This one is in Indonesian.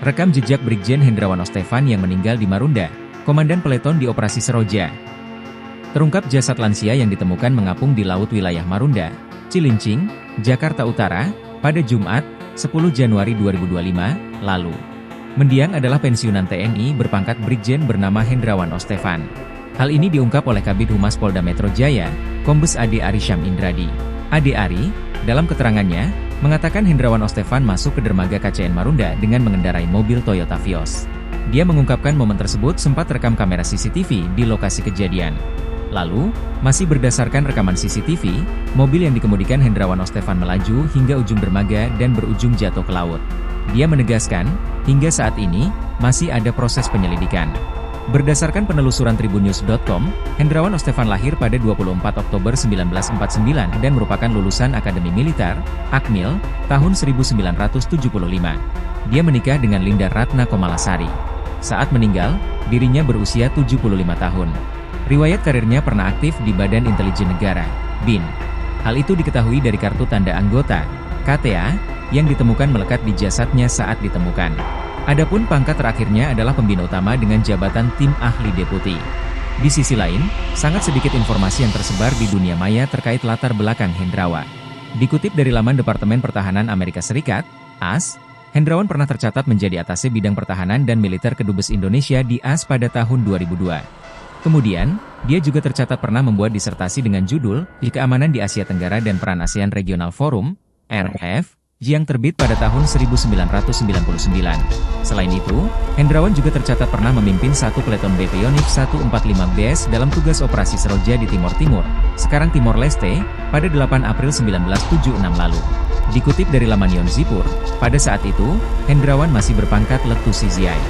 Rekam jejak Brigjen Hendrawan Ostevan yang meninggal di Marunda, Komandan Peleton di Operasi Seroja. Terungkap jasad lansia yang ditemukan mengapung di laut wilayah Marunda, Cilincing, Jakarta Utara, pada Jumat, 10 Januari 2025, lalu. Mendiang adalah pensiunan TNI berpangkat Brigjen bernama Hendrawan Ostevan. Hal ini diungkap oleh Kabid Humas Polda Metro Jaya, Kombes Ade Ari Syam Indradi. Ade Ari, dalam keterangannya, mengatakan Hendrawan Ostevan masuk ke dermaga KCN Marunda dengan mengendarai mobil Toyota Vios. Dia mengungkapkan momen tersebut sempat rekam kamera CCTV di lokasi kejadian. Lalu, masih berdasarkan rekaman CCTV, mobil yang dikemudikan Hendrawan Ostevan melaju hingga ujung dermaga dan berujung jatuh ke laut. Dia menegaskan, hingga saat ini, masih ada proses penyelidikan. Berdasarkan penelusuran tribunnews.com, Hendrawan Ostevan lahir pada 24 Oktober 1949 dan merupakan lulusan Akademi Militer, Akmil, tahun 1975. Dia menikah dengan Linda Ratna Komalasari. Saat meninggal, dirinya berusia 75 tahun. Riwayat karirnya pernah aktif di Badan Intelijen Negara, BIN. Hal itu diketahui dari kartu tanda anggota, KTA, yang ditemukan melekat di jasadnya saat ditemukan. Adapun pangkat terakhirnya adalah pembina utama dengan jabatan tim ahli deputi. Di sisi lain, sangat sedikit informasi yang tersebar di dunia maya terkait latar belakang Hendrawan. Dikutip dari laman Departemen Pertahanan Amerika Serikat, AS, Hendrawan pernah tercatat menjadi atase bidang pertahanan dan militer Kedubes Indonesia di AS pada tahun 2002. Kemudian, dia juga tercatat pernah membuat disertasi dengan judul Keamanan di Asia Tenggara dan Peran ASEAN Regional Forum, RF, yang terbit pada tahun 1999. Selain itu, Hendrawan juga tercatat pernah memimpin satu peleton BP Yonif 145BS dalam tugas operasi Seroja di Timor Timur, sekarang Timor Leste, pada 8 April 1976 lalu. Dikutip dari laman Yonzipur, pada saat itu, Hendrawan masih berpangkat Letu Siziai.